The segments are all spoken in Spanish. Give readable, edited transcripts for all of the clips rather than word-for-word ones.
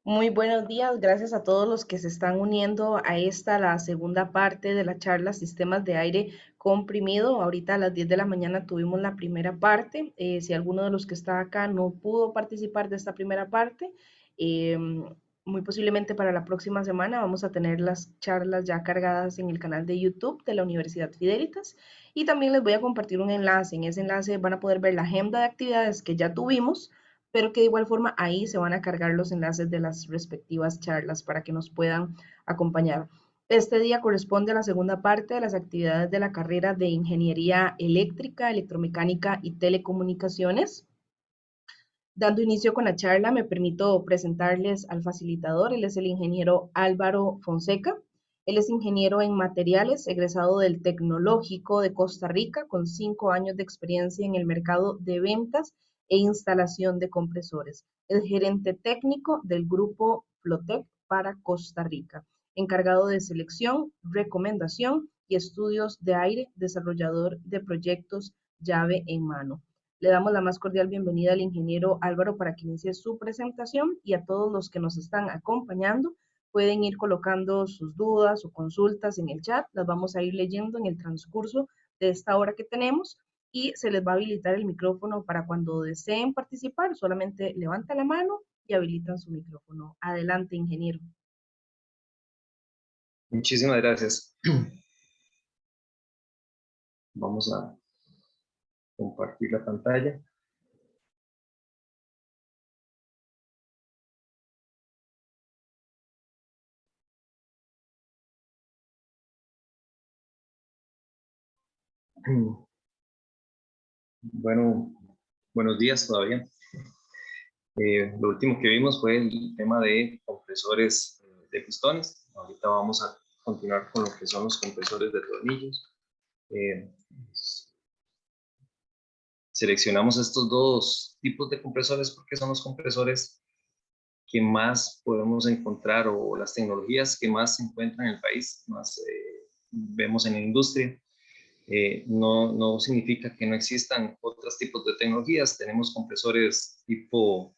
Muy buenos días, gracias a todos los que se están uniendo a esta, la segunda parte de la charla Sistemas de Aire Comprimido. Ahorita a las 10 de la mañana tuvimos la primera parte. Si alguno de los que está acá no pudo participar de esta primera parte, eh, muy posiblemente para la próxima semana vamos a tener las charlas ya cargadas en el canal de YouTube de la Universidad Fidelitas. Y también les voy a compartir un enlace. En ese enlace van a poder ver la agenda de actividades que ya tuvimos, pero que de igual forma ahí se van a cargar los enlaces de las respectivas charlas para que nos puedan acompañar. Este día corresponde a la segunda parte de las actividades de la carrera de Ingeniería Eléctrica, Electromecánica y Telecomunicaciones. Dando inicio con la charla, me permito presentarles al facilitador. Él es el ingeniero Álvaro Fonseca. Él es ingeniero en materiales, egresado del Tecnológico de Costa Rica, con 5 años de experiencia en el mercado de ventas e instalación de compresores. Es gerente técnico del grupo Flotec para Costa Rica, encargado de selección, recomendación y estudios de aire, desarrollador de proyectos llave en mano. Le damos la más cordial bienvenida al ingeniero Álvaro para que inicie su presentación, y a todos los que nos están acompañando pueden ir colocando sus dudas o consultas en el chat. Las vamos a ir leyendo en el transcurso de esta hora que tenemos, y se les va a habilitar el micrófono para cuando deseen participar. Solamente levantan la mano y habilitan su micrófono. Adelante, ingeniero. Muchísimas gracias. Vamos a compartir la pantalla. Bueno, buenos días todavía. Lo último que vimos fue el tema de compresores de pistones. Ahorita vamos a continuar con lo que son los compresores de tornillos. Seleccionamos estos dos tipos de compresores porque son los compresores que más podemos encontrar, o las tecnologías que más se encuentran en el país, más vemos en la industria. No significa que no existan otros tipos de tecnologías. Tenemos compresores tipo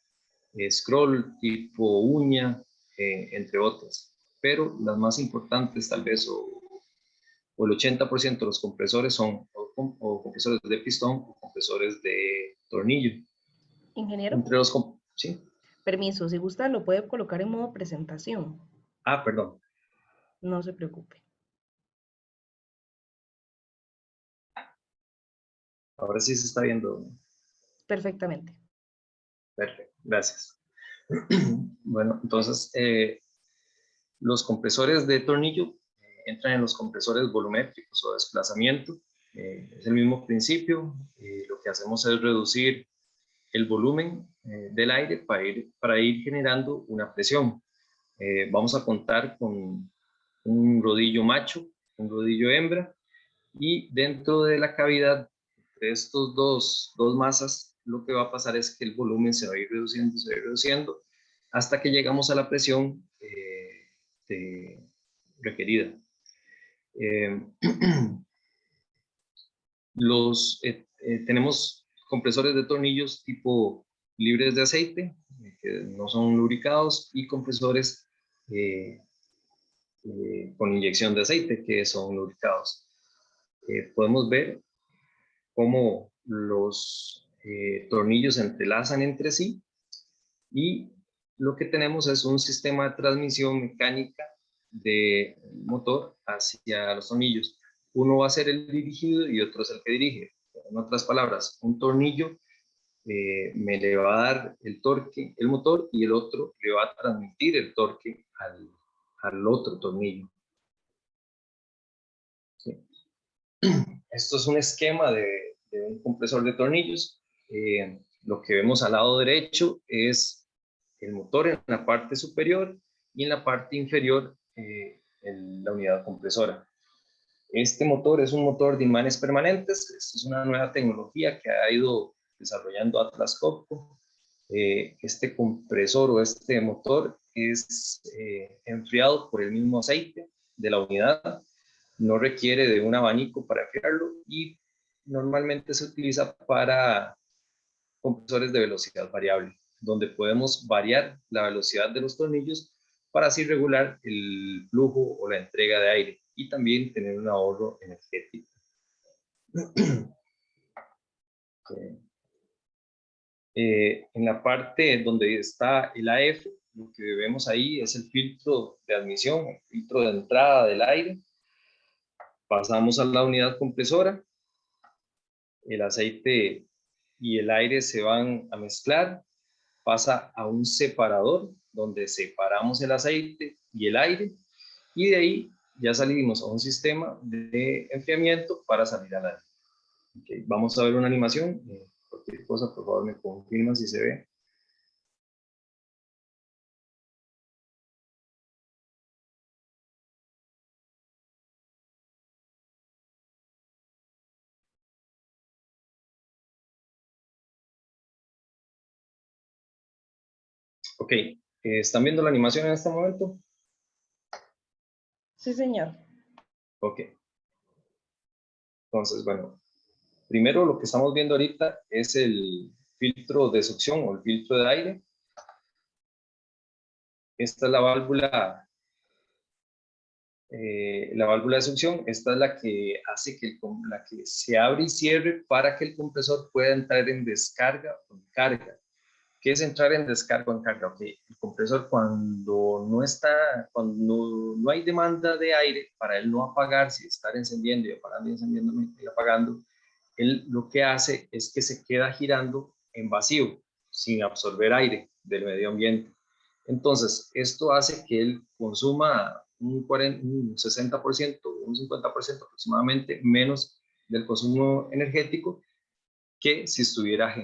scroll, tipo uña, entre otras. Pero las más importantes tal vez, o el 80% de los compresores son o compresores de pistón o compresores de tornillo. Ingeniero, Entre los, ¿sí? permiso, si gusta lo puede colocar en modo presentación. Ah, perdón. No se preocupe. Ahora sí se está viendo. Perfectamente. Perfecto, gracias. Bueno, entonces, los compresores de tornillo entran en los compresores volumétricos o desplazamiento. Es el mismo principio. Lo que hacemos es reducir el volumen del aire para ir generando una presión. Vamos a contar con un rodillo macho, un rodillo hembra, y dentro de la cavidad de estos dos masas, lo que va a pasar es que el volumen se va a ir reduciendo, hasta que llegamos a la presión requerida. Tenemos compresores de tornillos tipo libres de aceite, que no son lubricados, y compresores con inyección de aceite, que son lubricados. Podemos ver cómo los tornillos se entrelazan entre sí, y lo que tenemos es un sistema de transmisión mecánica de motor hacia los tornillos. Uno va a ser el dirigido y otro es el que dirige. En otras palabras, un tornillo me le va a dar el torque, el motor, y el otro le va a transmitir el torque al otro tornillo. ¿Sí? Esto es un esquema de un compresor de tornillos. Lo que vemos al lado derecho es el motor en la parte superior, y en la parte inferior la unidad compresora. Este motor es un motor de imanes permanentes. Esta es una nueva tecnología que ha ido desarrollando Atlas Copco. Este compresor o este motor es enfriado por el mismo aceite de la unidad. No requiere de un abanico para enfriarlo, y normalmente se utiliza para compresores de velocidad variable. donde podemos variar la velocidad de los tornillos para así regular el flujo o la entrega de aire y también tener un ahorro energético. En la parte donde está el AF, lo que vemos ahí es el filtro de admisión, el filtro de entrada del aire. Pasamos a la unidad compresora, el aceite y el aire se van a mezclar, pasa a un separador donde separamos el aceite y el aire y de ahí ya salimos a un sistema de enfriamiento para salir al aire. Okay, vamos a ver una animación. Cualquier cosa, por favor, me confirman si se ve. Ok, ¿están viendo la animación en este momento? Sí, señor. Ok. Entonces, bueno, primero lo que estamos viendo ahorita es el filtro de succión o el filtro de aire. Esta es la válvula de succión. Esta es la que hace que, la que se abre y cierre para que el compresor pueda entrar en descarga o en carga. ¿Qué es entrar en descarga o en carga? Okay. El compresor cuando no hay demanda de aire, para él no apagarse, estar encendiendo y apagando y encendiendo y apagando, él lo que hace es que se queda girando en vacío, sin absorber aire del medio ambiente. Entonces, esto hace que él consuma un 60%, un 50% aproximadamente menos del consumo energético que si estuviera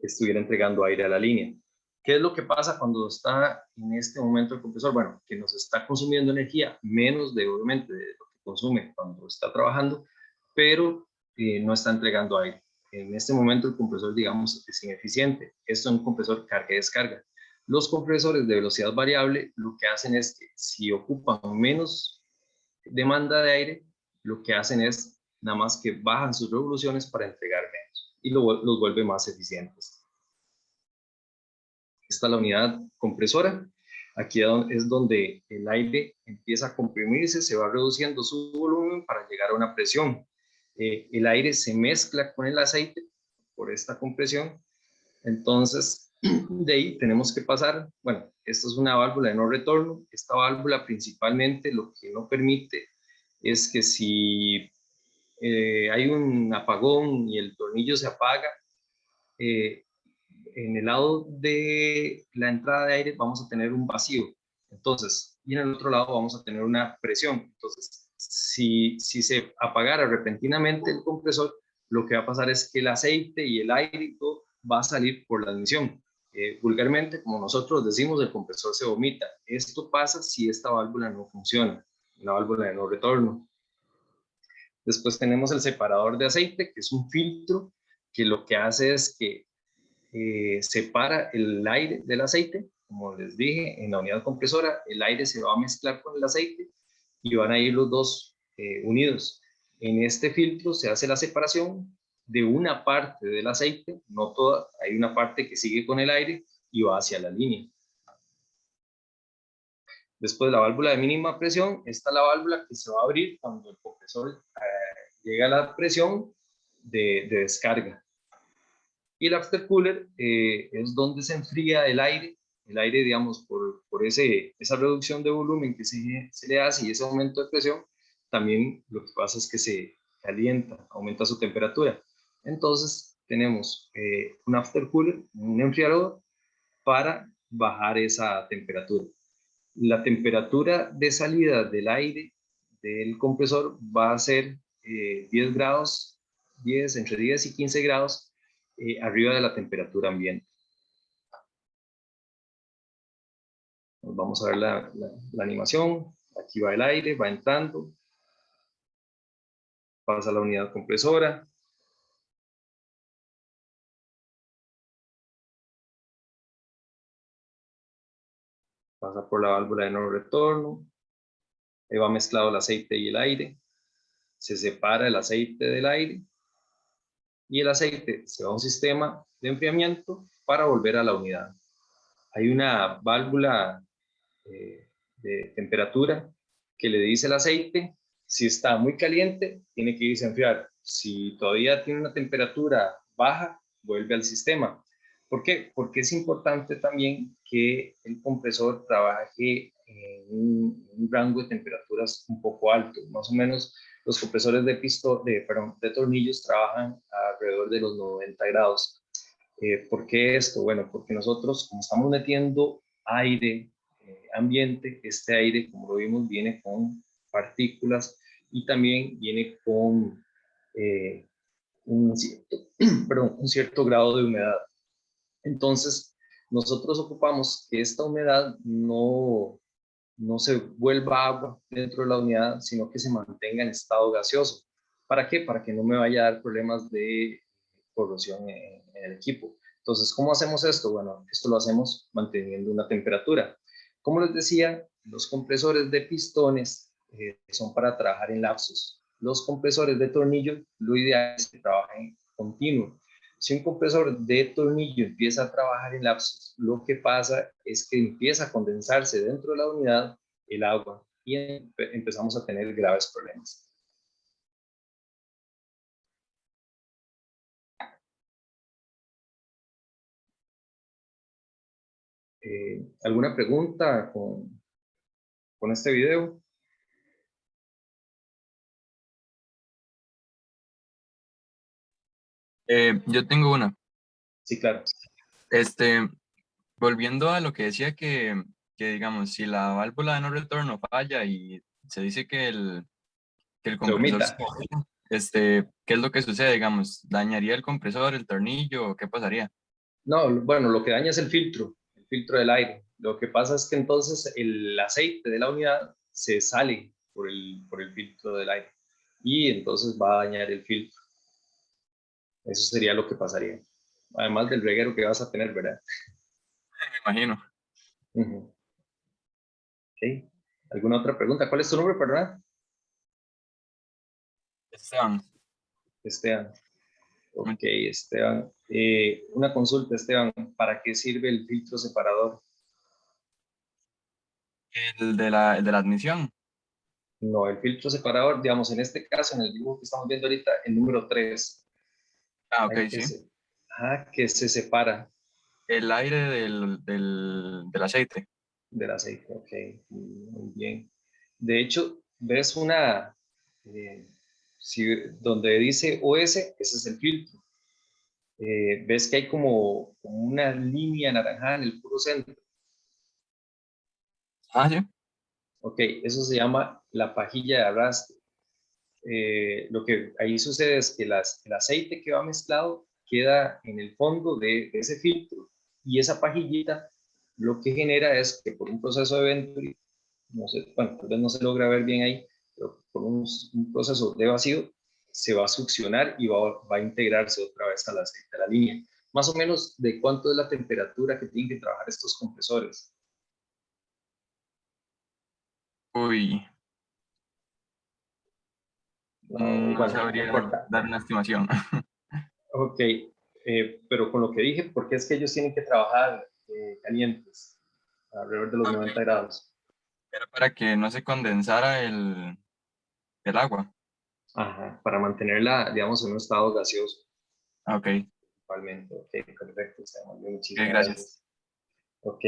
estuviera entregando aire a la línea. ¿Qué es lo que pasa cuando está en este momento el compresor? Bueno, que nos está consumiendo energía menos de, obviamente, de lo que consume cuando está trabajando, pero no está entregando aire. En este momento el compresor, digamos, es ineficiente. Esto es un compresor carga y descarga. Los compresores de velocidad variable lo que hacen es que si ocupan menos demanda de aire, lo que hacen es nada más que bajan sus revoluciones para entregar menos y los vuelve más eficientes. Esta es la unidad compresora. Aquí es donde el aire empieza a comprimirse, se va reduciendo su volumen para llegar a una presión. El aire se mezcla con el aceite por esta compresión. Entonces, de ahí tenemos que pasar, bueno, esta es una válvula de no retorno. Esta válvula principalmente lo que no permite es que si hay un apagón y el tornillo se apaga, en el lado de la entrada de aire vamos a tener un vacío. Entonces, y en el otro lado vamos a tener una presión. Entonces, si se apagara repentinamente el compresor, lo que va a pasar es que el aceite y el aire todo va a salir por la admisión. Vulgarmente, como nosotros decimos, el compresor se vomita. Esto pasa si esta válvula no funciona, la válvula de no retorno. Después tenemos el separador de aceite, que es un filtro que lo que hace es que separa el aire del aceite. Como les dije, en la unidad compresora, el aire se va a mezclar con el aceite y van a ir los dos unidos. En este filtro se hace la separación de una parte del aceite, no toda, hay una parte que sigue con el aire y va hacia la línea. Después la válvula de mínima presión, esta es la válvula que se va a abrir cuando el compresor llega a la presión de descarga. Y el aftercooler es donde se enfría el aire, digamos, por esa reducción de volumen que se le hace y ese aumento de presión, también lo que pasa es que se calienta, aumenta su temperatura. Entonces tenemos un aftercooler, un enfriador, para bajar esa temperatura. La temperatura de salida del aire del compresor va a ser 10 grados, entre 10 y 15 grados arriba de la temperatura ambiente. Vamos a ver la animación. Aquí va el aire, va entrando, pasa a la unidad compresora. Pasa por la válvula de no retorno. Ahí va mezclado el aceite y el aire. Se separa el aceite del aire. y el aceite se va a un sistema de enfriamiento para volver a la unidad. Hay una válvula de temperatura que le dice al aceite, si está muy caliente, tiene que irse a enfriar. Si todavía tiene una temperatura baja, vuelve al sistema. ¿Por qué? Porque es importante también que el compresor trabaje en un rango de temperaturas un poco alto. Más o menos los compresores de tornillos trabajan alrededor de los 90 grados. ¿Por qué esto? Bueno, porque nosotros, como estamos metiendo aire ambiente, este aire, como lo vimos, viene con partículas y también viene con eh, un, cierto, un cierto grado de humedad. Entonces, nosotros ocupamos que esta humedad no se vuelva agua dentro de la unidad, sino que se mantenga en estado gaseoso. ¿Para qué? Para que no me vaya a dar problemas de corrosión en el equipo. Entonces, ¿cómo hacemos esto? Bueno, esto lo hacemos manteniendo una temperatura. Como les decía, los compresores de pistones son para trabajar en lapsos. Los compresores de tornillo, lo ideal es que trabajen continuo. Si un compresor de tornillo empieza a trabajar en lapsos, lo que pasa es que empieza a condensarse dentro de la unidad el agua y empezamos a tener graves problemas. ¿Alguna pregunta con este video? Yo tengo una. Sí, claro. Este, volviendo a lo que decía que digamos, si la válvula de no retorno falla y se dice que el Se compresor se omita. daña, ¿qué es lo que sucede? Digamos, ¿dañaría el compresor, el tornillo? ¿Qué pasaría? No, bueno, lo que daña es el filtro del aire. Lo que pasa es que entonces el aceite de la unidad se sale por el filtro del aire y entonces va a dañar el filtro. Eso sería lo que pasaría. Además del reguero que vas a tener, ¿verdad? Me imagino. Uh-huh. Okay. ¿Alguna otra pregunta? ¿Cuál es tu nombre, perdón? Esteban, Esteban. Ok, Esteban. Una consulta, Esteban. ¿Para qué sirve el filtro separador? el de la admisión. No, el filtro separador, digamos, en este caso, en el dibujo que estamos viendo ahorita, el número 3, Ah, ok, hay que sí. que se separa El aire del aceite. del aceite. Ok, muy bien. De hecho, ves una, eh, si, donde dice OS, ese es el filtro. Ves que hay como una línea naranjada en el puro centro. Ah, sí. Ok, eso se llama la pajilla de arrastre. Lo que ahí sucede es que el aceite que va mezclado queda en el fondo de ese filtro y esa pajillita lo que genera es que por un proceso de Venturi, no sé, bueno, tal vez no se logra ver bien ahí, pero por un proceso de vacío se va a succionar y va a integrarse otra vez al aceite de la línea. Más o menos de cuánto es la temperatura que tienen que trabajar estos compresores. Uy, No, no bueno, no sabría importa. dar una estimación. Ok, pero con lo que dije, porque es que ellos tienen que trabajar calientes, alrededor de los 90 grados. Era para que no se condensara el agua. Ajá, para mantenerla, digamos, en un estado gaseoso, Ah, ok, actualmente. Ok, perfecto, Esteban, ok, muchísimas gracias. gracias. Ok.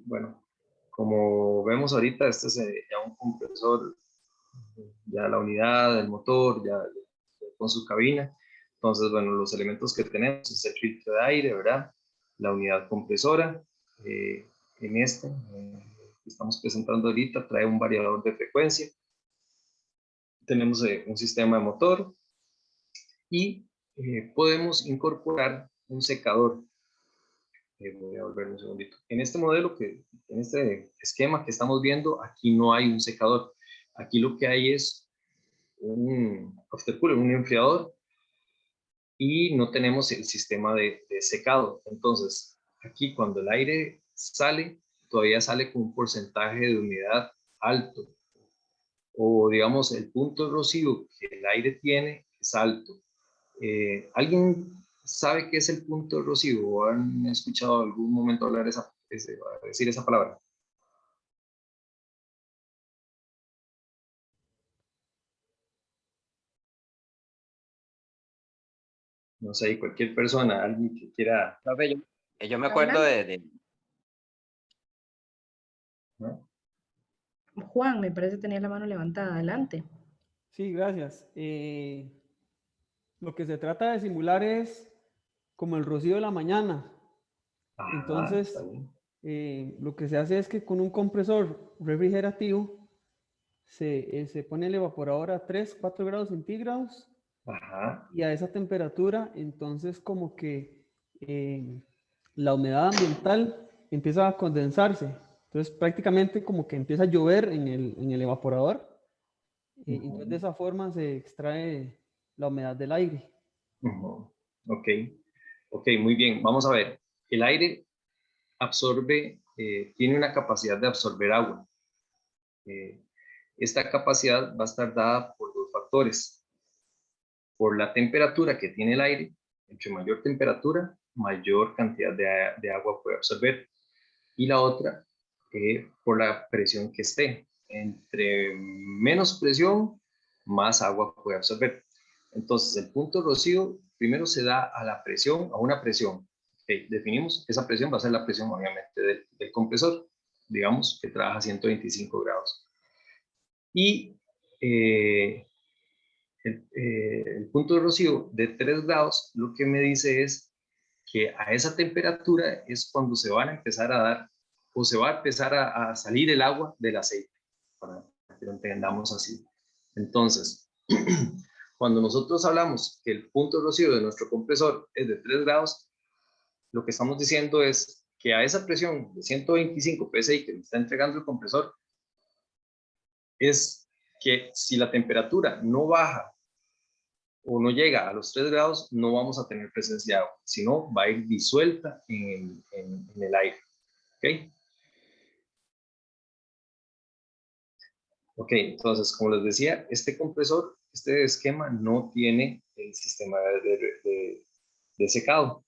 Bueno, como vemos ahorita, este es ya un compresor, ya la unidad, el motor, ya con su cabina. Entonces, bueno, los elementos que tenemos es el filtro de aire, ¿verdad? La unidad compresora. En este que estamos presentando ahorita trae un variador de frecuencia. Tenemos un sistema de motor y podemos incorporar un secador. Voy a volver un segundito. En este modelo, en este esquema que estamos viendo, aquí no hay un secador. Aquí lo que hay es un aftercooler, un enfriador, y no tenemos el sistema de secado. Entonces, aquí cuando el aire sale, todavía sale con un porcentaje de humedad alto. O digamos, el punto erosivo que el aire tiene es alto. ¿Alguien sabe qué es el punto de rocío o han escuchado algún momento hablar decir esa palabra? No sé, cualquier persona, alguien que quiera, Profe, yo me acuerdo Hablan. ¿no? Juan, me parece tenía la mano levantada. Adelante. Sí, gracias. Lo que se trata de simular es como el rocío de la mañana. Ajá, está Entonces, bien. lo que se hace es que con un compresor refrigerativo se pone el evaporador a 3, 4 grados centígrados Ajá. y a esa temperatura, entonces como que la humedad ambiental empieza a condensarse. Entonces prácticamente como que empieza a llover en el evaporador. Entonces de esa forma se extrae la humedad del aire. Ujú. Ok, ok, muy bien. Vamos a ver. El aire absorbe, tiene una capacidad de absorber agua. Eh, Esta capacidad va a estar dada por dos factores. Por la temperatura que tiene el aire, entre mayor temperatura, mayor cantidad de agua puede absorber. Y la otra, por la presión que esté. Entre menos presión, más agua puede absorber. Entonces, el punto rocío primero se da a la presión, a una presión. Okay, definimos, esa presión va a ser la presión, obviamente, del compresor, digamos, que trabaja a 125 grados. Y el punto de rocío de 3 grados, lo que me dice es que a esa temperatura es cuando se van a empezar a dar, o se va a empezar a salir el agua del aceite, para que lo entendamos así. Entonces, cuando nosotros hablamos que el punto de rocío de nuestro compresor es de 3 grados, lo que estamos diciendo es que a esa presión de 125 psi que me está entregando el compresor, es que si la temperatura no baja o no llega a los 3 grados, no vamos a tener presencia de agua, sino va a ir disuelta en el aire. ¿Ok? Ok, entonces, como les decía, este compresor, este esquema no tiene el sistema de secado.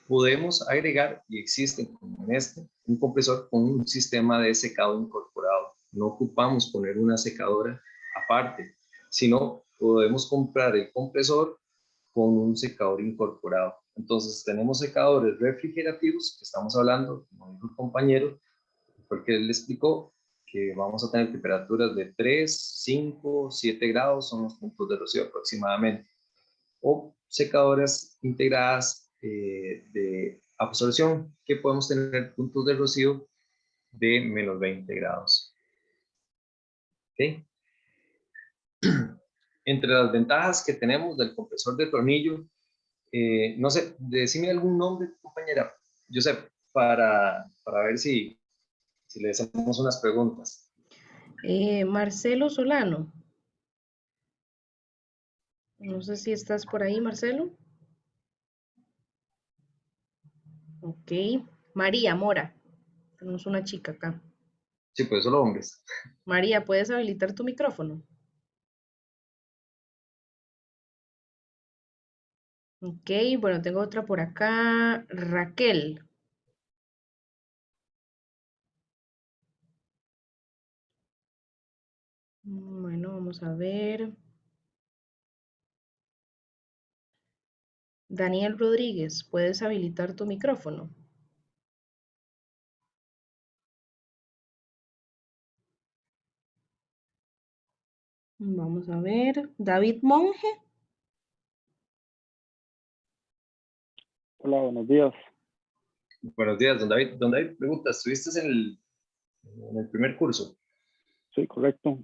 Podemos agregar, y existe como en este, un compresor con un sistema de secado incorporado. No ocupamos poner una secadora aparte, sino podemos comprar el compresor con un secador incorporado. Entonces, tenemos secadores refrigerativos, que estamos hablando, como dijo el compañero, porque él le explicó que vamos a tener temperaturas de 3, 5, 7 grados, son los puntos de rocío aproximadamente, o secadoras integradas de absorción, que podemos tener puntos de rocío de menos 20 grados. ¿Okay? Entre las ventajas que tenemos del compresor de tornillo, no sé, decime algún nombre, compañera, Josep, para ver si le hacemos unas preguntas. Marcelo Solano. No sé si estás por ahí, Marcelo. Ok. María Mora. Tenemos una chica acá. Sí, pues solo hombres. María, ¿puedes habilitar tu micrófono? Ok, bueno, tengo otra por acá. Raquel. Bueno, vamos a ver. Daniel Rodríguez, ¿puedes habilitar tu micrófono? Vamos a ver. David Monge. Hola, buenos días. Buenos días, don David. Don David, pregunta, ¿estuviste en el primer curso? Sí, correcto.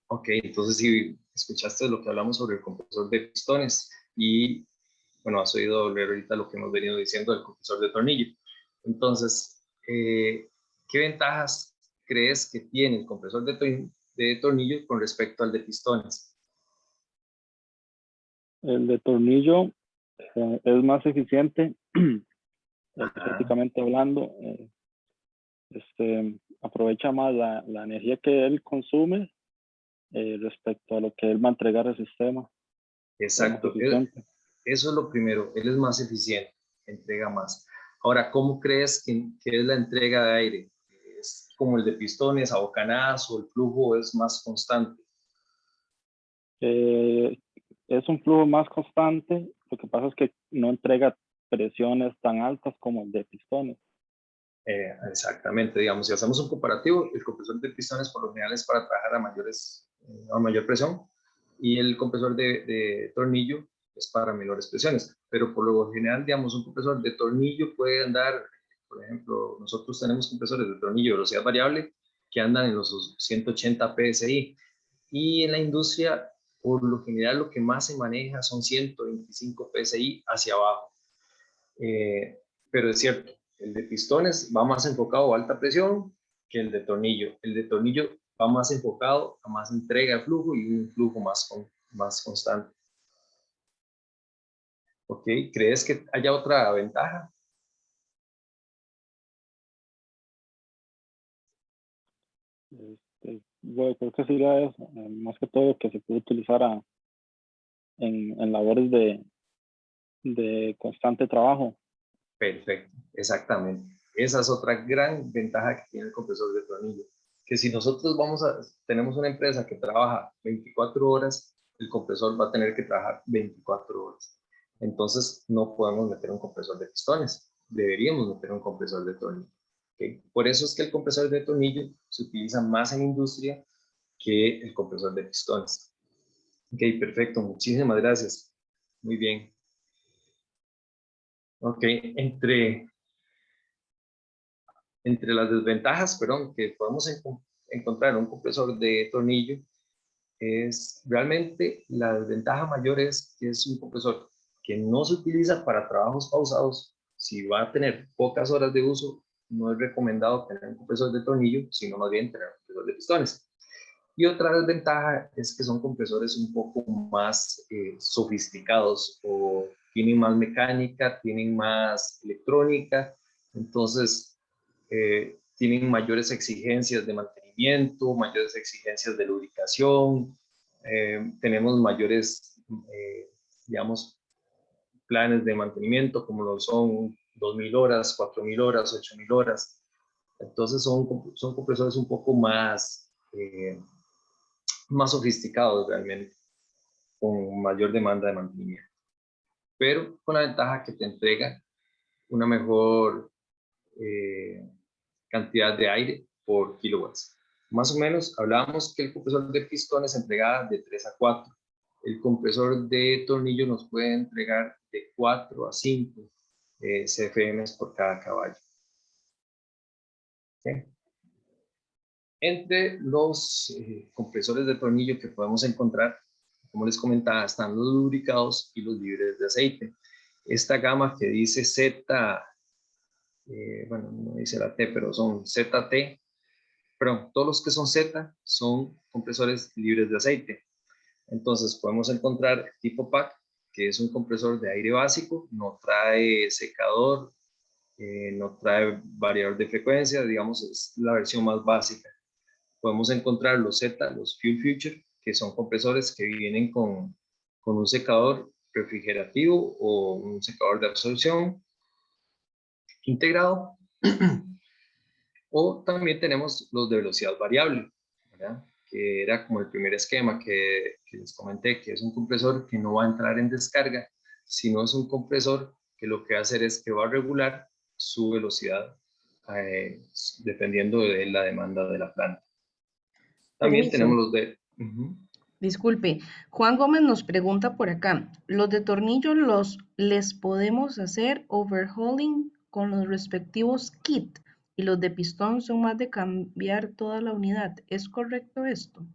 Ok, entonces sí, escuchaste lo que hablamos sobre el compresor de pistones y, bueno, has oído leer ahorita lo que hemos venido diciendo del compresor de tornillo. Entonces, ¿qué ventajas crees que tiene el compresor de tornillo con respecto al de pistones? El de tornillo es más eficiente, Ajá. prácticamente hablando. Aprovecha más la energía que él consume respecto a lo que él va a entregar al sistema. Exacto. eficiente. Eso es lo primero. Él es más eficiente, entrega más. Ahora, ¿cómo crees que es la entrega de aire? ¿Es como el de pistones, a bocanadas, o el flujo es más constante? Es un flujo más constante. Lo que pasa es que no entrega presiones tan altas como el de pistones. Exactamente, digamos, si hacemos un comparativo, el compresor de pistones por lo general es para trabajar a mayor presión, y el compresor de tornillo es para menores presiones, pero por lo general, digamos, un compresor de tornillo puede andar, por ejemplo, nosotros tenemos compresores de tornillo de velocidad variable que andan en los 180 PSI, y en la industria, por lo general, lo que más se maneja son 125 PSI hacia abajo. Pero es cierto, el de pistones va más enfocado a alta presión que el de tornillo. El de tornillo va más enfocado a más entrega de flujo y un flujo más constante. ¿Ok? ¿Crees que haya otra ventaja? Bueno, creo que sería eso, más que todo que se puede utilizar en labores de constante trabajo. Perfecto, exactamente. Esa es otra gran ventaja que tiene el compresor de tornillo. Que si nosotros tenemos una empresa que trabaja 24 horas, el compresor va a tener que trabajar 24 horas. Entonces no podemos meter un compresor de pistones, deberíamos meter un compresor de tornillo. ¿Okay? Por eso es que el compresor de tornillo se utiliza más en industria que el compresor de pistones. Ok, perfecto, muchísimas gracias. Muy bien. Ok, entre las desventajas, perdón, que podemos encontrar en un compresor de tornillo, es realmente la desventaja mayor es que es un compresor que no se utiliza para trabajos pausados. Si va a tener pocas horas de uso, no es recomendado tener un compresor de tornillo, sino más bien tener un compresor de pistones. Y otra desventaja es que son compresores un poco más sofisticados, o tienen más mecánica, tienen más electrónica, entonces tienen mayores exigencias de mantenimiento, mayores exigencias de lubricación, tenemos mayores, digamos, planes de mantenimiento como lo son 2.000 horas, 4.000 horas, 8.000 horas. Entonces son compresores un poco más sofisticados realmente, con mayor demanda de mantenimiento, pero con la ventaja que te entrega una mejor cantidad de aire por kilowatts. Más o menos hablábamos que el compresor de pistones entregaba de 3 a 4. El compresor de tornillo nos puede entregar de 4 a 5 CFM por cada caballo. ¿Okay? Entre los compresores de tornillo que podemos encontrar, como les comentaba, están los lubricados y los libres de aceite. Esta gama que dice Z, bueno, no dice la T, pero son ZT, perdón, todos los que son Z son compresores libres de aceite. Entonces podemos encontrar tipo PAC, que es un compresor de aire básico, no trae secador, no trae variador de frecuencia, digamos, es la versión más básica. Podemos encontrar los Z, los Fuel Future, que son compresores que vienen con un secador refrigerativo o un secador de absorción integrado. O también tenemos los de velocidad variable, ¿verdad? Que era como el primer esquema que les comenté, que es un compresor que no va a entrar en descarga, sino es un compresor que lo que va a hacer es que va a regular su velocidad dependiendo de la demanda de la planta. También Permiso, tenemos los de... disculpe. Juan Gómez nos pregunta por acá, ¿los de tornillo les podemos hacer overhauling con los respectivos kit? Y los de pistón son más de cambiar toda la unidad. ¿Es correcto esto?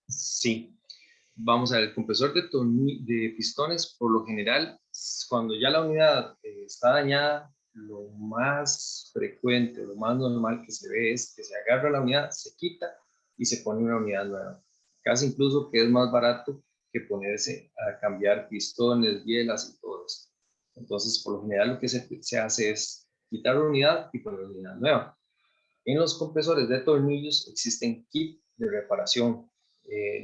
Sí. Vamos a ver, el compresor de pistones, por lo general, cuando ya la unidad está dañada, lo más frecuente, lo más normal que se ve es que se agarra la unidad, se quita y se pone una unidad nueva. Casi incluso que es más barato que ponerse a cambiar pistones, bielas y todo eso. Entonces, por lo general, lo que se hace es quitar la unidad y poner una unidad nueva. En los compresores de tornillos existen kits de reparación.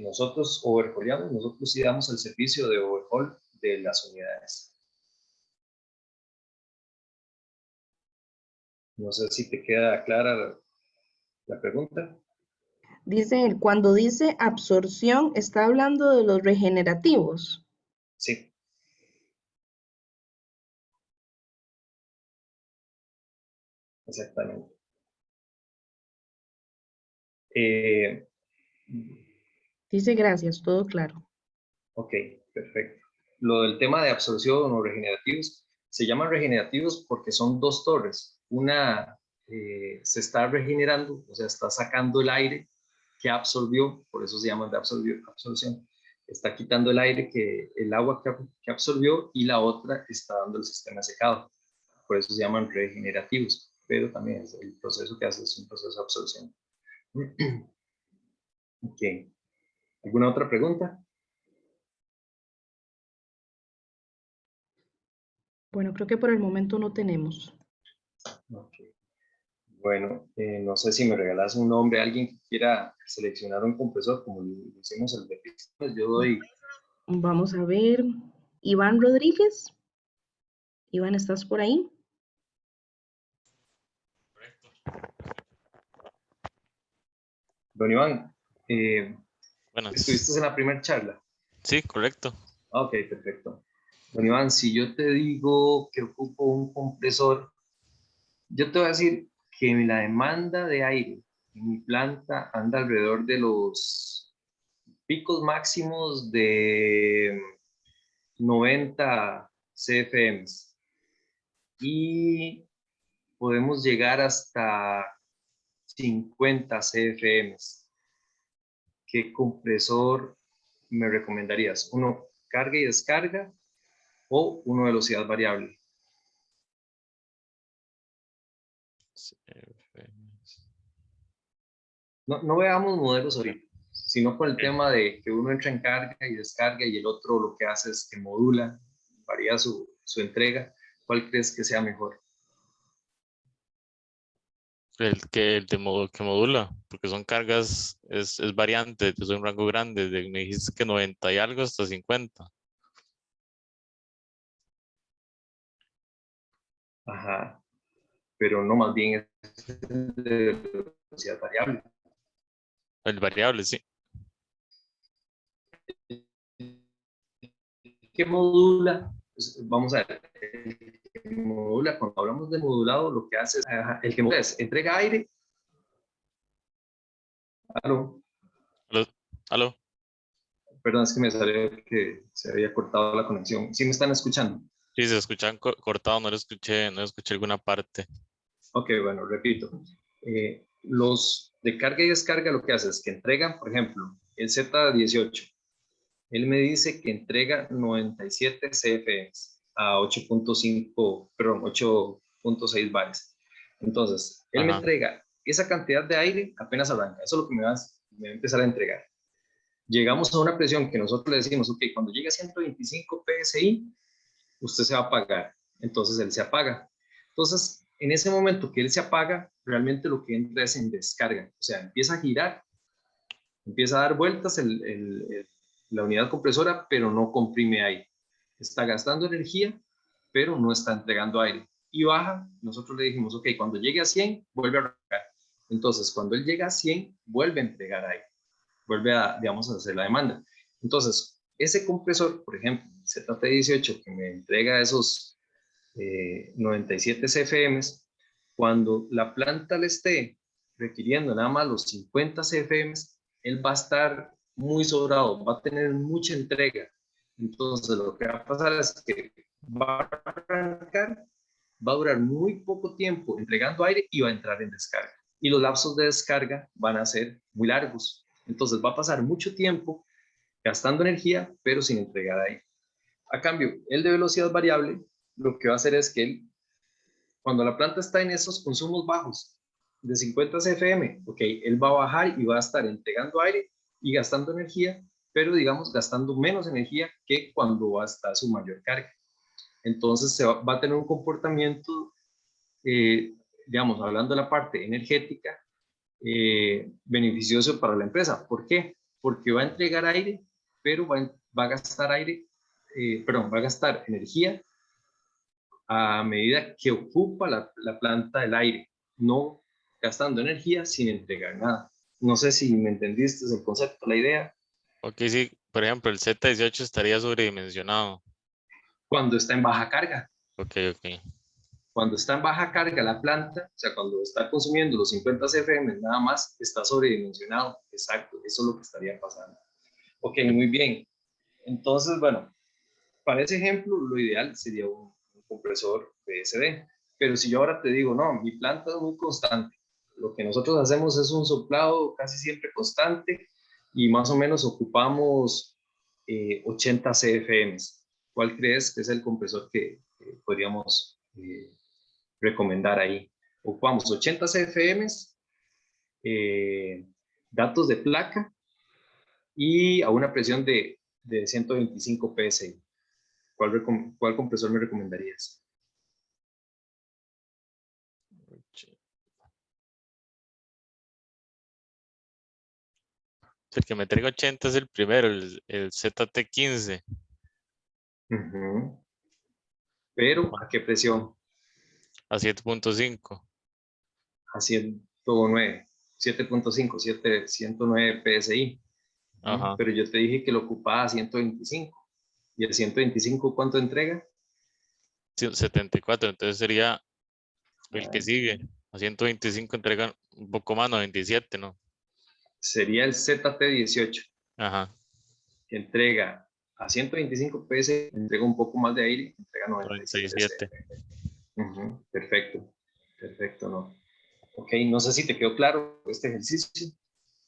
nosotros overhaulamos, nosotros sí damos el servicio de overhaul de las unidades. No sé si te queda clara la pregunta. Dice, cuando dice absorción, ¿está hablando de los regenerativos? Sí. Exactamente. Dice, gracias, todo claro. Ok, perfecto. Lo del tema de absorción o regenerativos, se llaman regenerativos porque son dos torres. Una se está regenerando, o sea, está sacando el aire que absorbió, por eso se llaman de absorción. Está quitando el aire, el agua que absorbió, y la otra está dando el sistema secado. Por eso se llaman regenerativos, pero también el proceso que hace es un proceso de absorción. Ok. ¿Alguna otra pregunta? Bueno, creo que por el momento no tenemos. Okay. Bueno, no sé si me regalas un nombre, alguien que quiera seleccionar un compresor, como lo hicimos el de pistones, yo doy. Vamos a ver. Iván Rodríguez. Iván, ¿estás por ahí? Don Iván, Buenas. ¿estuviste en la primera charla? Sí, correcto. Ok, perfecto. Don Iván, si yo te digo que ocupo un compresor, yo te voy a decir que la demanda de aire en mi planta anda alrededor de los picos máximos de 90 CFM y podemos llegar hasta 50 CFM. ¿Qué compresor me recomendarías? ¿Uno carga y descarga o uno de velocidad variable? No veamos modelos ahorita, sino con el tema de que uno entra en carga y descarga y el otro lo que hace es que modula, varía su entrega. ¿Cuál crees que sea mejor? Que modula, porque son cargas, es variante, es un rango grande, me dijiste que 90 y algo hasta 50. Ajá, pero no, más bien es de velocidad variable. El variable, sí. ¿Qué modula? Pues vamos a ver, el que modula, cuando hablamos de modulado, lo que hace es, el que modula es, entrega aire. ¿Aló? ¿Aló? ¿Aló? Perdón, es que me salió que se había cortado la conexión. ¿Sí me están escuchando? Sí, se escuchan cortado, no lo escuché alguna parte. Ok, bueno, repito. Los de carga y descarga lo que hace es que entregan, por ejemplo, el Z18. Él me dice que entrega 97 CFM a 8.5, perdón, 8.6 bares. Entonces, él me Ajá. entrega esa cantidad de aire apenas arranca. Eso es lo que me va a empezar a entregar. Llegamos a una presión que nosotros le decimos, ok, cuando llegue a 125 PSI, usted se va a apagar. Entonces, él se apaga. Entonces, en ese momento que él se apaga, realmente lo que entra es en descarga. O sea, empieza a girar, empieza a dar vueltas la unidad compresora, pero no comprime aire. Está gastando energía, pero no está entregando aire. Y baja, nosotros le dijimos, ok, cuando llegue a 100, vuelve a arrancar. Entonces, cuando él llega a 100, vuelve a entregar aire. Vuelve a, digamos, a hacer la demanda. Entonces, ese compresor, por ejemplo, ZT18, que me entrega esos 97 CFM, cuando la planta le esté requiriendo nada más los 50 CFM, él va a estar muy sobrado, va a tener mucha entrega. Entonces, lo que va a pasar es que va a arrancar, va a durar muy poco tiempo entregando aire y va a entrar en descarga. Y los lapsos de descarga van a ser muy largos. Entonces, va a pasar mucho tiempo gastando energía, pero sin entregar aire. A cambio, el de velocidad variable, lo que va a hacer es que él, cuando la planta está en esos consumos bajos de 50 CFM, ok, él va a bajar y va a estar entregando aire y gastando energía, pero digamos gastando menos energía que cuando va a estar su mayor carga. Entonces va a tener un comportamiento, digamos, hablando de la parte energética, beneficioso para la empresa. ¿Por qué? porque va a entregar aire, pero va a gastar aire, perdón, va a gastar energía a medida que ocupa la planta del aire, no gastando energía sin entregar nada. No sé si me entendiste el concepto, la idea. Ok, sí, por ejemplo, el Z18 estaría sobredimensionado. Cuando está en baja carga. Ok, ok. Cuando está en baja carga la planta, o sea, cuando está consumiendo los 50 CFM nada más, está sobredimensionado. Exacto, eso es lo que estaría pasando. Ok, muy bien. Entonces, bueno, para ese ejemplo, lo ideal sería un compresor PSD. Pero si yo ahora te digo, no, mi planta es muy constante, lo que nosotros hacemos es un soplado casi siempre constante y más o menos ocupamos 80 CFM. ¿Cuál crees que es el compresor que podríamos recomendar ahí? Ocupamos 80 CFM, datos de placa y a una presión de 125 psi. ¿Cuál compresor me recomendarías? El que me traiga 80 es el primero, el ZT15. Pero, ¿a qué presión? A 7.5. A 109, 7.5, 109 PSI. Ajá. Pero yo te dije que lo ocupaba a 125. ¿Y el 125 cuánto entrega? 74, entonces sería el que sigue. A 125 entregan un poco más, 97, ¿no? Sería el ZT18, Ajá. que entrega a 125 PSI, entrega un poco más de aire, entrega 97 97. Perfecto, perfecto, ¿no? Ok, no sé si te quedó claro este ejercicio.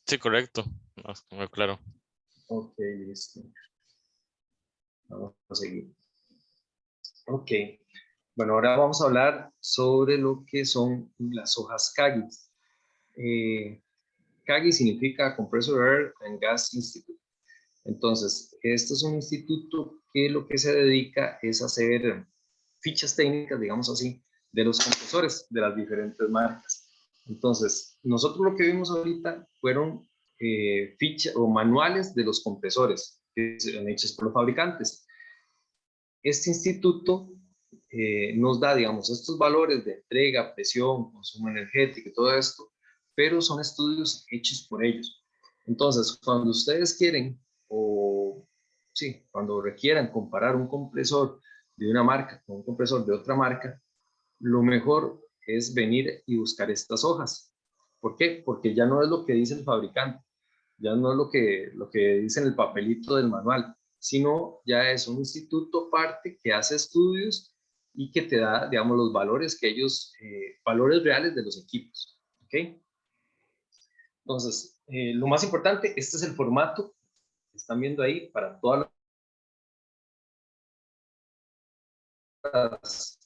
Sí, correcto. No, muy claro. Ok, listo. Vamos a seguir. Ok. Bueno, ahora vamos a hablar sobre lo que son las hojas CAGI. CAGI significa Compressor Air and Gas Institute. Entonces, este es un instituto que lo que se dedica es a hacer fichas técnicas, digamos así, de los compresores de las diferentes marcas. Entonces, nosotros lo que vimos ahorita fueron fichas o manuales de los compresores que son hechos por los fabricantes. Este instituto nos da, digamos, estos valores de entrega, presión, consumo energético y todo esto, pero son estudios hechos por ellos. Entonces, cuando ustedes quieren o, sí, cuando requieran comparar un compresor de una marca con un compresor de otra marca, lo mejor es venir y buscar estas hojas. ¿Por qué? Porque ya no es lo que dice el fabricante, ya no es lo que dice en el papelito del manual, sino ya es un instituto aparte que hace estudios y que te da, digamos, los valores que ellos, valores reales de los equipos. ¿Ok? Entonces, lo más importante, este es el formato que están viendo ahí para todas las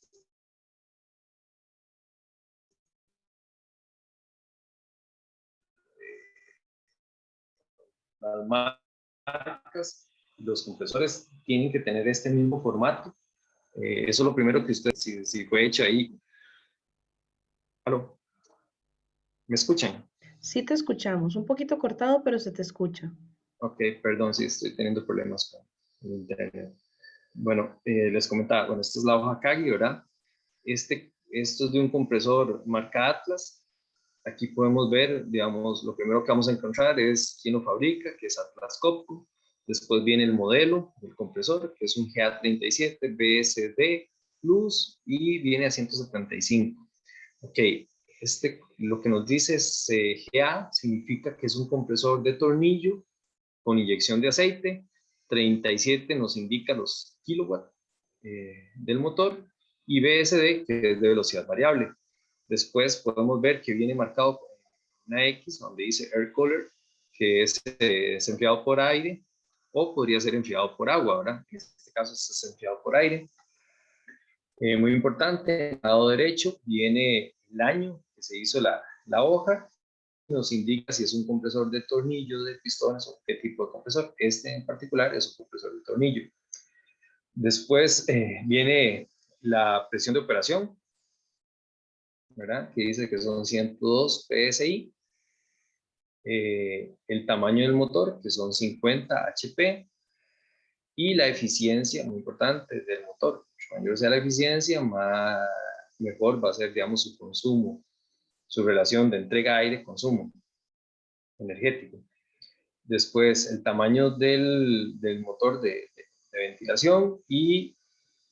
marcas. Los compresores tienen que tener este mismo formato. Eso es lo primero que usted, si fue hecho ahí. ¿Aló? ¿Me escuchan? Sí te escuchamos, un poquito cortado, pero se te escucha. Ok, perdón si estoy teniendo problemas con el internet. Bueno, les comentaba, bueno, esta es la hoja Kagi, ¿verdad? Esto es de un compresor marca Atlas. Aquí podemos ver, digamos, lo primero que vamos a encontrar es quién lo fabrica, que es Atlas Copco. Después viene el modelo del compresor, que es un GA37 BSD Plus y viene a 175. Ok, lo que nos dice es GA significa que es un compresor de tornillo con inyección de aceite. 37 nos indica los kilowatts del motor y BSD, que es de velocidad variable. Después podemos ver que viene marcado con una X donde dice Air Cooler, que es enfriado por aire o podría ser enfriado por agua, ¿verdad? En este caso es enfriado por aire. Muy importante, al lado derecho viene el año que se hizo la hoja, nos indica si es un compresor de tornillo, de pistones o qué tipo de compresor. Este en particular es un compresor de tornillo. Después viene la presión de operación, ¿verdad? Que dice que son 102 PSI. el tamaño del motor, que son 50 HP, y la eficiencia, muy importante, del motor. Cuanto mayor sea la eficiencia, mejor va a ser, digamos, su consumo, su relación de entrega aire-consumo energético. Después, el tamaño del motor de ventilación y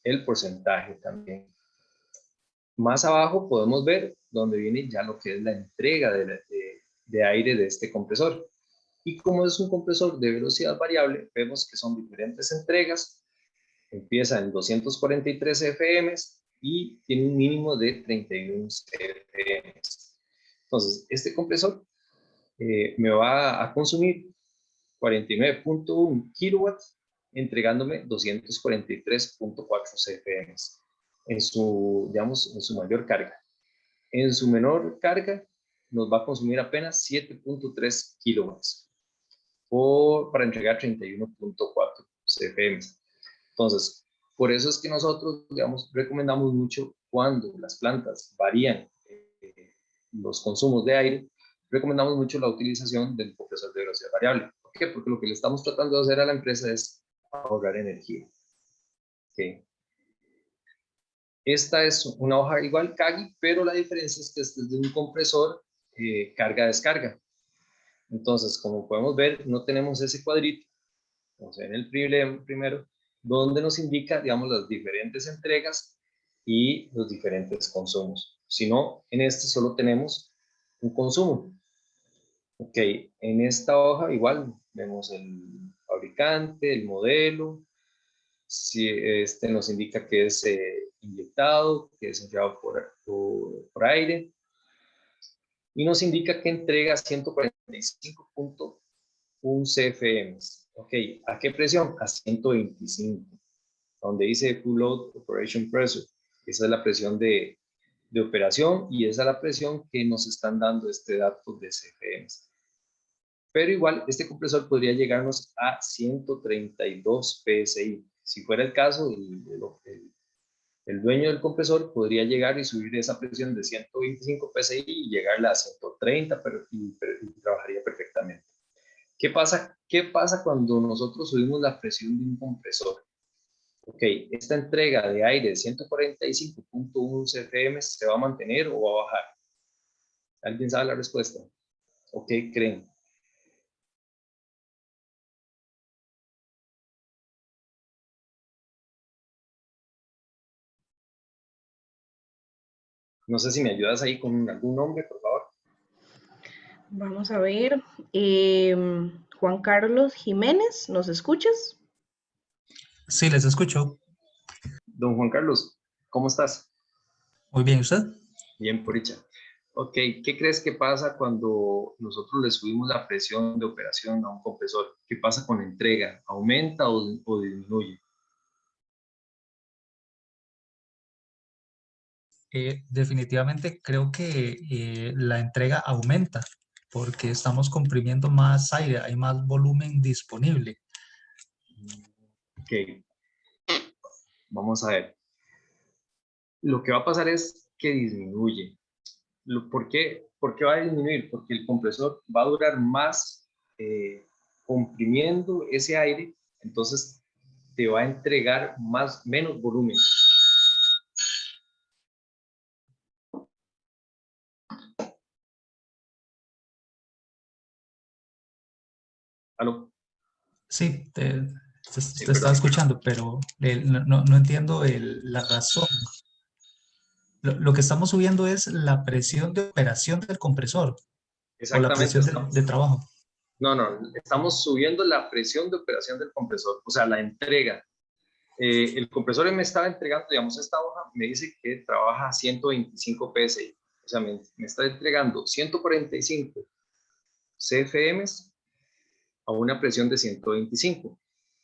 el porcentaje también. Más abajo podemos ver donde viene ya lo que es la entrega de aire de este compresor. Y como es un compresor de velocidad variable, vemos que son diferentes entregas. Empieza en 243 FM y tiene un mínimo de 31 FM. Entonces, este compresor me va a consumir 49.1 kilowatts, entregándome 243.4 CFM en su, digamos, en su mayor carga. En su menor carga nos va a consumir apenas 7.3 kilowatts para entregar 31.4 CFM. Entonces, por eso es que nosotros, digamos, recomendamos mucho cuando las plantas varían los consumos de aire, recomendamos mucho la utilización del compresor de velocidad variable. ¿Por qué? Porque lo que le estamos tratando de hacer a la empresa es ahorrar energía. ¿Okay? Esta es una hoja igual Kagi, pero la diferencia es que este es de un compresor carga-descarga. Entonces, como podemos ver, no tenemos ese cuadrito, vamos a ver en el primero, donde nos indica, digamos, las diferentes entregas y los diferentes consumos. Sino, en este solo tenemos un consumo. Ok, en esta hoja igual vemos el fabricante, el modelo, si este nos indica que es inyectado, que es enviado por aire, y nos indica que entrega 145.1 CFM. Ok, ¿a qué presión? A 125, donde dice Full Load Operation Pressure. Esa es la presión de operación y esa es la presión que nos están dando este dato de CFM. Pero igual, este compresor podría llegarnos a 132 PSI. Si fuera el caso, el dueño del compresor podría llegar y subir esa presión de 125 PSI y llegarla a 130, y trabajaría perfectamente. ¿Qué pasa cuando nosotros subimos la presión de un compresor? Ok, esta entrega de aire de 145.1 CFM se va a mantener o va a bajar. ¿Alguien sabe la respuesta? ¿O qué creen? No sé si me ayudas ahí con algún nombre, por favor. Vamos a ver. Juan Carlos Jiménez, ¿nos escuchas? Sí, les escucho. Don Juan Carlos, ¿cómo estás? Muy bien, ¿usted? Bien, por dicha. Ok, ¿qué crees que pasa cuando nosotros le subimos la presión de operación a un compresor? ¿Qué pasa con la entrega? ¿Aumenta o disminuye? Definitivamente creo que la entrega aumenta porque estamos comprimiendo más aire, hay más volumen disponible. Ok, vamos a ver. Lo que va a pasar es que disminuye. ¿Por qué va a disminuir? Porque el compresor va a durar más comprimiendo ese aire, entonces te va a entregar menos volumen. ¿Aló? Sí, te estaba escuchando, pero no entiendo la razón. Lo que estamos subiendo es la presión de operación del compresor o la Exactamente. presión de trabajo. No, estamos subiendo la presión de operación del compresor, o sea, la entrega. El compresor me estaba entregando, digamos, esta hoja me dice que trabaja a 125 PSI, o sea, me está entregando 145 CFM a una presión de 125.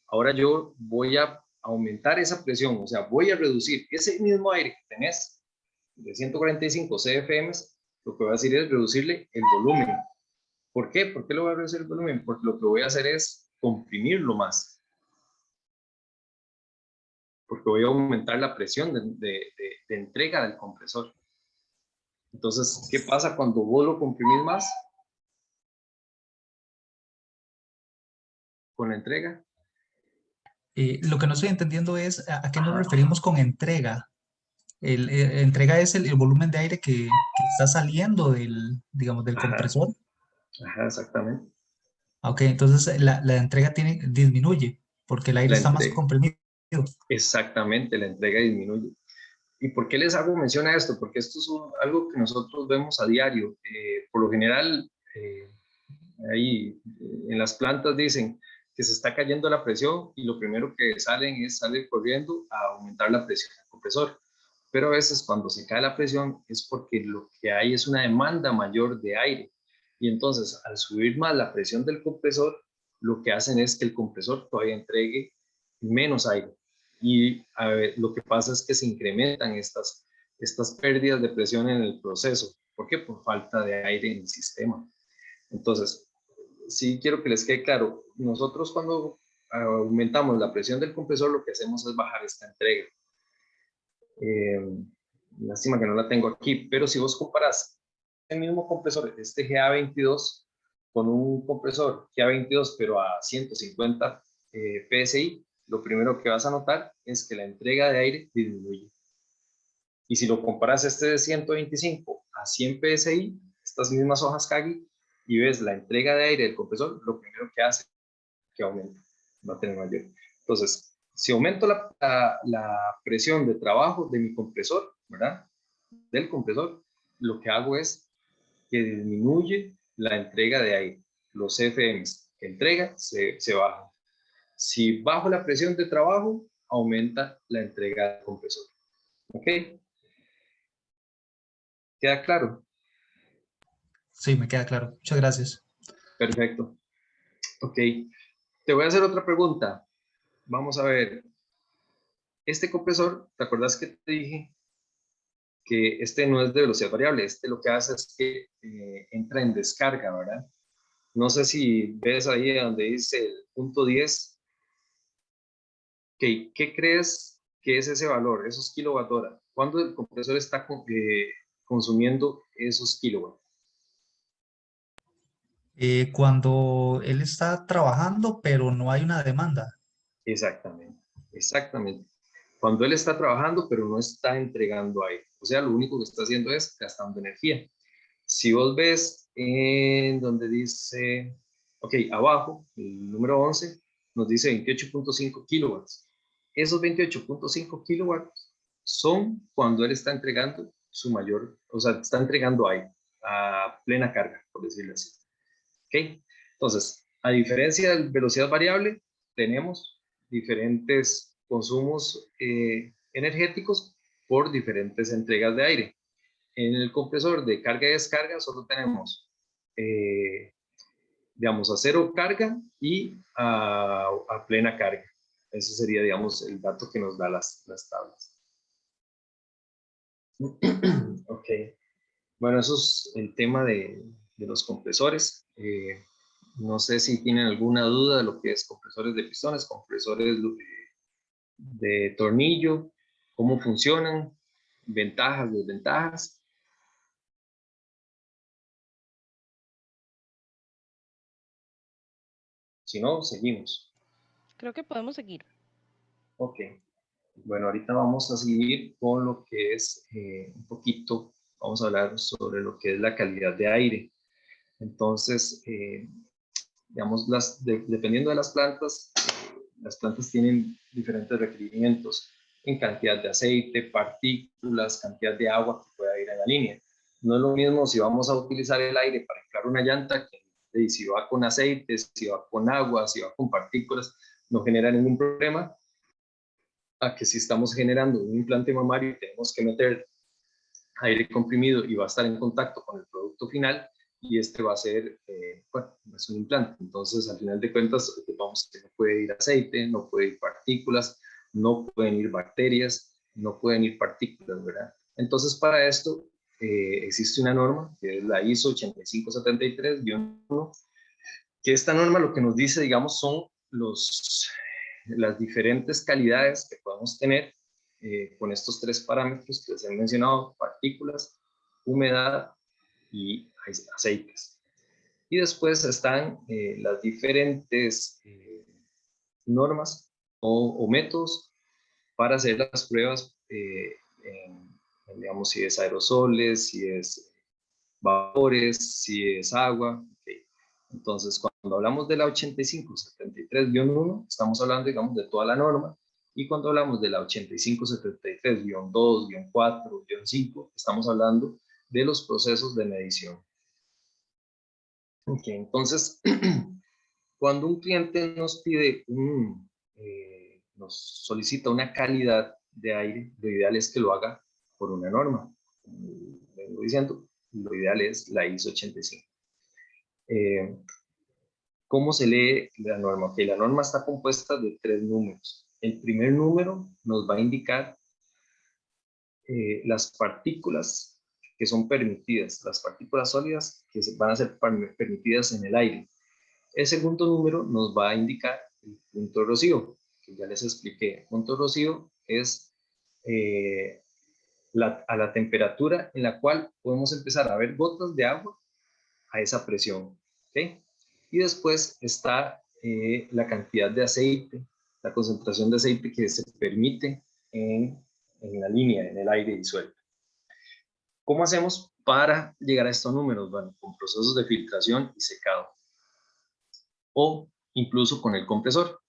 Ahora yo voy a aumentar esa presión, o sea, voy a reducir ese mismo aire que tenés de 145 CFM, lo que voy a hacer es reducirle el volumen. ¿Por qué? ¿Por qué lo voy a reducir el volumen? Porque lo que voy a hacer es comprimirlo más. Porque voy a aumentar la presión de entrega del compresor. Entonces, ¿qué pasa cuando vos lo comprimís más? con la entrega. Lo que no estoy entendiendo es a qué nos Ajá. referimos con entrega. Entrega es el volumen de aire que está saliendo del, digamos, del Ajá, compresor. ajá, exactamente. Ok, entonces la entrega disminuye porque el aire La está más entrega, comprimido. exactamente, la entrega disminuye. ¿Y por qué les hago mención a esto? Porque esto es algo que nosotros vemos a diario. Por lo general, ahí en las plantas dicen que se está cayendo la presión y lo primero que salen corriendo a aumentar la presión del compresor. Pero a veces cuando se cae la presión es porque lo que hay es una demanda mayor de aire. Y entonces al subir más la presión del compresor, lo que hacen es que el compresor todavía entregue menos aire. Y a ver, lo que pasa es que se incrementan estas pérdidas de presión en el proceso. ¿Por qué? Por falta de aire en el sistema. Entonces, sí quiero que les quede claro, nosotros cuando aumentamos la presión del compresor, lo que hacemos es bajar esta entrega. Lástima que no la tengo aquí, pero si vos comparas el mismo compresor, este GA22, con un compresor GA22, pero a 150 PSI, lo primero que vas a notar es que la entrega de aire disminuye. Y si lo comparas este de 125 a 100 PSI, estas mismas hojas Kagi, y ves la entrega de aire del compresor, lo primero que hace es que aumenta, va a tener mayor. Entonces, si aumento la presión de trabajo de mi compresor, ¿verdad? Del compresor, lo que hago es que disminuye la entrega de aire. Los CFMs que entrega se bajan. Si bajo la presión de trabajo, aumenta la entrega del compresor. ¿Ok? ¿Queda claro? Sí, me queda claro. Muchas gracias. Perfecto. Ok. Te voy a hacer otra pregunta. Vamos a ver. Este compresor, ¿te acuerdas que te dije que este no es de velocidad variable? Este lo que hace es que entra en descarga, ¿verdad? No sé si ves ahí donde dice el punto 10. Okay, ¿qué crees que es ese valor, esos kilowatt hora? ¿Cuándo el compresor está consumiendo esos kilowatts? Cuando él está trabajando, pero no hay una demanda. Exactamente, exactamente. Cuando él está trabajando, pero no está entregando aire. O sea, lo único que está haciendo es gastando energía. Si vos ves en donde dice, ok, abajo, el número 11, nos dice 28.5 kilowatts. Esos 28.5 kilowatts son cuando él está entregando su mayor, o sea, está entregando aire a plena carga, por decirlo así. Ok, entonces, a diferencia de velocidad variable, tenemos diferentes consumos energéticos por diferentes entregas de aire. En el compresor de carga y descarga solo tenemos, digamos, a cero carga y a plena carga. Ese sería, digamos, el dato que nos da las tablas. Ok. Bueno, eso es el tema de los compresores. No sé si tienen alguna duda de lo que es compresores de pistones, compresores de tornillo, cómo funcionan, ventajas, desventajas. Si no, seguimos. Creo que podemos seguir. Ok. Bueno, ahorita vamos a seguir con lo que es un poquito, vamos a hablar sobre lo que es la calidad de aire. Entonces, digamos, dependiendo de las plantas tienen diferentes requerimientos en cantidad de aceite, partículas, cantidad de agua que pueda ir en la línea. No es lo mismo si vamos a utilizar el aire para inflar una llanta, que si va con aceite, si va con agua, si va con partículas, no genera ningún problema, a que si estamos generando un implante mamario y tenemos que meter aire comprimido y va a estar en contacto con el producto final, y este va a ser, bueno, es un implante. Entonces, al final de cuentas, ocupamos que no puede ir aceite, no puede ir partículas, no pueden ir bacterias, no pueden ir partículas, ¿verdad? Entonces, para esto existe una norma, que es la ISO 8573-1, que esta norma lo que nos dice, digamos, son las diferentes calidades que podemos tener con estos tres parámetros que les he mencionado: partículas, humedad y aceites. Y después están las diferentes normas o métodos para hacer las pruebas, digamos, si es aerosoles, si es vapores, si es agua. Okay. Entonces, cuando hablamos de la 8573-1, estamos hablando, digamos, de toda la norma, y cuando hablamos de la 8573-2, 4, 5, estamos hablando de los procesos de medición. Okay. Entonces, cuando un cliente nos pide nos solicita una calidad de aire, lo ideal es que lo haga por una norma. Como vengo diciendo, lo ideal es la ISO 85. ¿Cómo se lee la norma? Okay, la norma está compuesta de 3 números. El primer número nos va a indicar las partículas que son permitidas, las partículas sólidas que van a ser permitidas en el aire. El segundo número nos va a indicar el punto de rocío, que ya les expliqué. El punto de rocío es a la temperatura en la cual podemos empezar a ver gotas de agua a esa presión. ¿Okay? Y después está la cantidad de aceite, la concentración de aceite que se permite en la línea, en el aire disuelto. ¿Cómo hacemos para llegar a estos números? Bueno, con procesos de filtración y secado, o incluso con el compresor.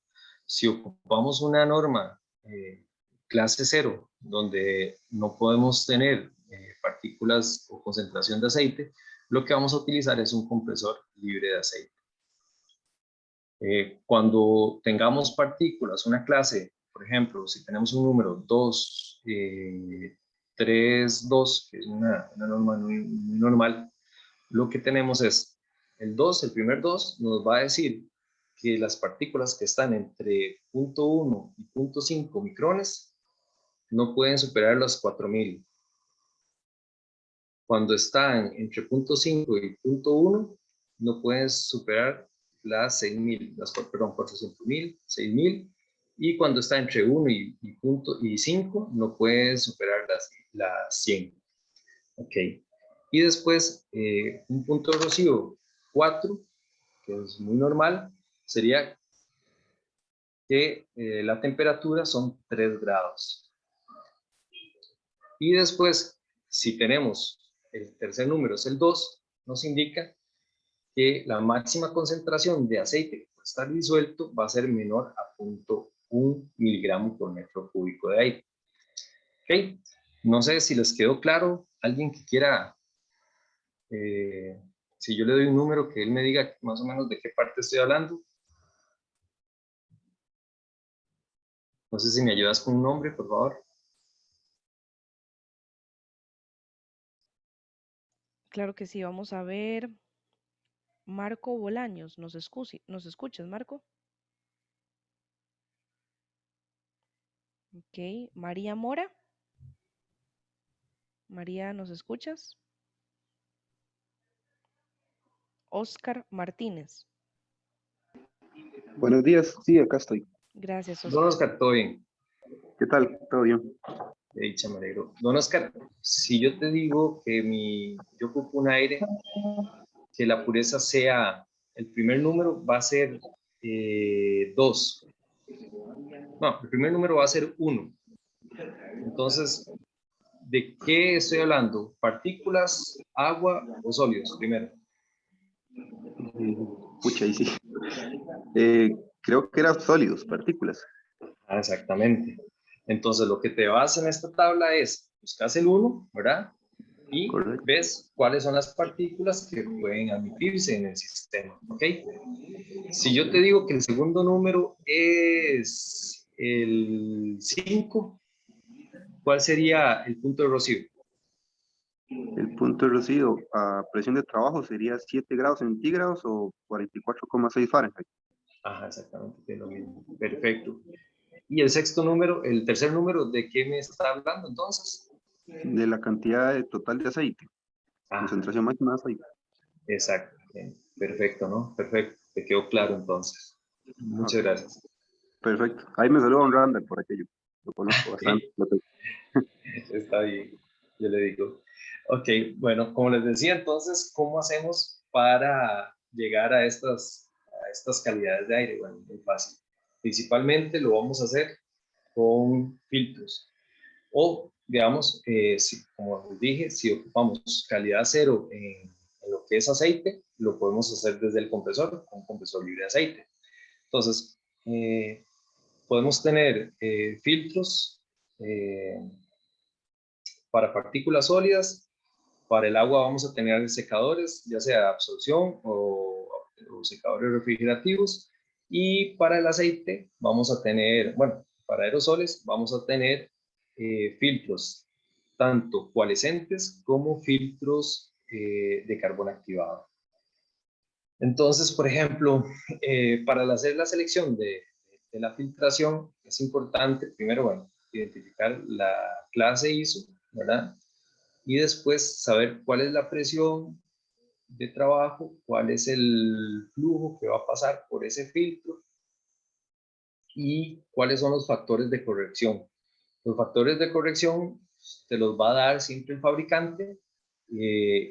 Si ocupamos una norma clase 0, donde no podemos tener partículas o concentración de aceite, lo que vamos a utilizar es un compresor libre de aceite. Cuando tengamos partículas, una clase, por ejemplo, si tenemos un número 2, 3, 2, que es una norma muy normal, lo que tenemos es el 2, el primer 2, nos va a decir que las partículas que están entre 0.1 y 0.5 micrones no pueden superar los 4000. Cuando están entre 0.5 y 0.1 no pueden superar las 6000, perdón, 400.000, 6000, y cuando está entre 1 y 5 no pueden superar las 100. Ok. Y después, un punto de rocío 4, que es muy normal, sería que la temperatura son 3 grados. Y después, si tenemos el tercer número, es el 2, nos indica que la máxima concentración de aceite que puede estar disuelto va a ser menor a 0.1 miligramo por metro cúbico de aire. Ok, no sé si les quedó claro. Alguien que quiera, si yo le doy un número, que él me diga más o menos de qué parte estoy hablando. No sé si me ayudas con un nombre, por favor. Claro que sí, vamos a ver. Marco Bolaños, ¿nos escuchas, Marco? Ok, María Mora. María, ¿nos escuchas? Oscar Martínez. Buenos días, sí, acá estoy. Gracias, Don Oscar. Oscar, ¿todo bien? ¿Qué tal? ¿Todo bien? De dicha, me alegro. Don Oscar, si yo te digo que yo ocupo un aire, que la pureza sea, el primer número va a ser 2. No, el primer número va a ser 1. Entonces, ¿de qué estoy hablando? ¿Partículas, agua o sólidos? Primero. Pucha, ahí sí. Creo que eran sólidos, partículas. Ah, exactamente. Entonces, lo que te vas en esta tabla es, buscas el 1, ¿verdad? Y Correcto. ves cuáles son las partículas que pueden admitirse en el sistema, ¿ok? Si yo te digo que el segundo número es el 5, ¿cuál sería el punto de rocío? El punto de rocío a presión de trabajo sería 7 grados centígrados o 44,6 Fahrenheit. Ajá, exactamente, es lo mismo. Perfecto. Y el sexto número, el tercer número, ¿de qué me está hablando entonces? De la cantidad total de aceite. Ajá. Concentración máxima de aceite. Exacto. Perfecto, ¿no? Perfecto. Te quedó claro entonces. Muchas gracias. Perfecto. Ahí me saluda un Randall por aquello. Lo conozco bastante. Está bien, yo le digo. Ok, bueno, como les decía entonces, ¿cómo hacemos para llegar a estas calidades de aire? Bueno, muy fácil. principalmente lo vamos a hacer con filtros. O, digamos, como les dije, si ocupamos calidad cero en lo que es aceite, lo podemos hacer desde el compresor, con un compresor libre de aceite. Entonces, podemos tener filtros para partículas sólidas. Para el agua vamos a tener secadores, ya sea de absorción o secadores refrigerativos. Y para el aceite vamos a tener, bueno, para aerosoles vamos a tener filtros tanto coalescentes como filtros de carbón activado. Entonces, por ejemplo, para hacer la selección de la filtración es importante, primero, bueno, identificar la clase ISO, ¿verdad? Y después saber cuál es la presión de trabajo, cuál es el flujo que va a pasar por ese filtro y cuáles son los factores de corrección. Los factores de corrección te los va a dar siempre el fabricante,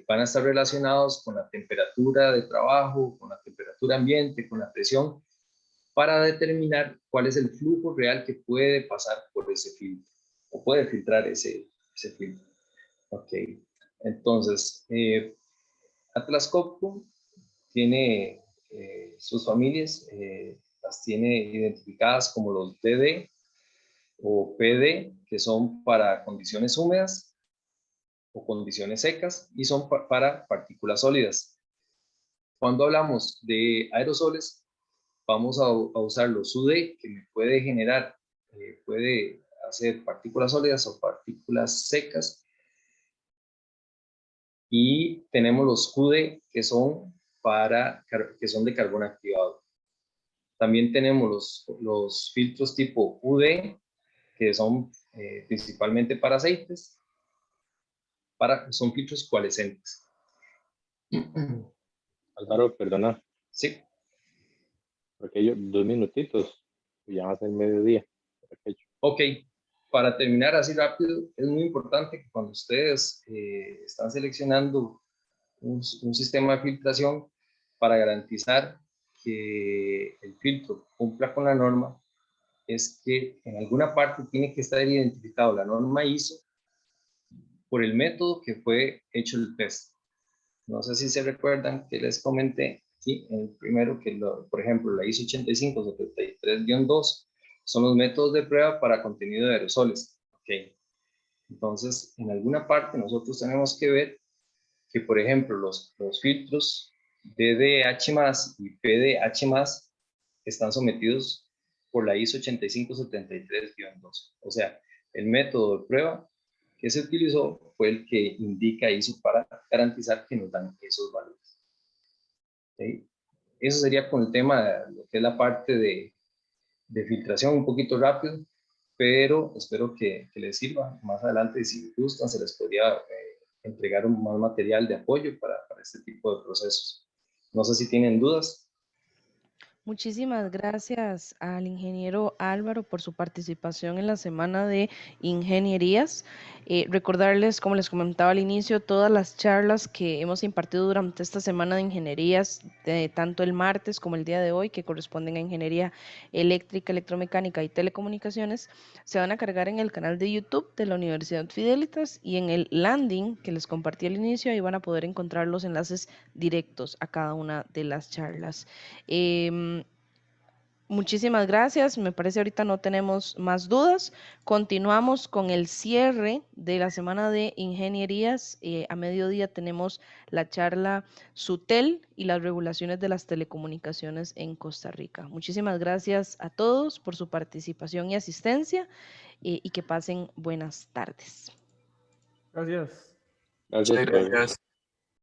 van a estar relacionados con la temperatura de trabajo, con la temperatura ambiente, con la presión, para determinar cuál es el flujo real que puede pasar por ese filtro o puede filtrar ese filtro. Ok, entonces, Atlas Copco tiene sus familias, las tiene identificadas como los DD o PD, que son para condiciones húmedas o condiciones secas, y son para partículas sólidas. Cuando hablamos de aerosoles, vamos a usar los UD, que me puede generar, puede hacer partículas sólidas o partículas secas, y tenemos los QD, que son de carbón activado. También tenemos los filtros tipo UD, que son principalmente para aceites, son filtros coalescentes. Álvaro, perdona. Sí. Porque yo 2 minutitos, ya va a ser mediodía. Ok, para terminar así rápido, es muy importante que cuando ustedes están seleccionando un sistema de filtración, para garantizar que el filtro cumpla con la norma, es que en alguna parte tiene que estar identificado la norma ISO por el método que fue hecho el test. No sé si se recuerdan que les comenté, ¿sí? El primero que, por ejemplo, la ISO 8573-2 son los métodos de prueba para contenido de aerosoles. Okay. Entonces, en alguna parte nosotros tenemos que ver que, por ejemplo, los filtros DDH+ y PDH+ están sometidos por la ISO 8573-2. O sea, el método de prueba que se utilizó fue el que indica ISO para garantizar que nos dan esos valores. ¿Okay? Eso sería con el tema de lo que es la parte de filtración, un poquito rápido, pero espero que les sirva. Más adelante, si gustan, se les podría entregar más material de apoyo para este tipo de procesos. No sé si tienen dudas. Muchísimas gracias al ingeniero Álvaro por su participación en la semana de ingenierías. Recordarles, como les comentaba al inicio, todas las charlas que hemos impartido durante esta semana de ingenierías, tanto el martes como el día de hoy, que corresponden a ingeniería eléctrica, electromecánica y telecomunicaciones, se van a cargar en el canal de YouTube de la Universidad Fidelitas, y en el landing que les compartí al inicio, ahí van a poder encontrar los enlaces directos a cada una de las charlas. Muchísimas gracias. Me parece ahorita no tenemos más dudas. Continuamos con el cierre de la semana de ingenierías. A mediodía tenemos la charla SUTEL y las regulaciones de las telecomunicaciones en Costa Rica. Muchísimas gracias a todos por su participación y asistencia, y que pasen buenas tardes. Gracias. Gracias. Gracias.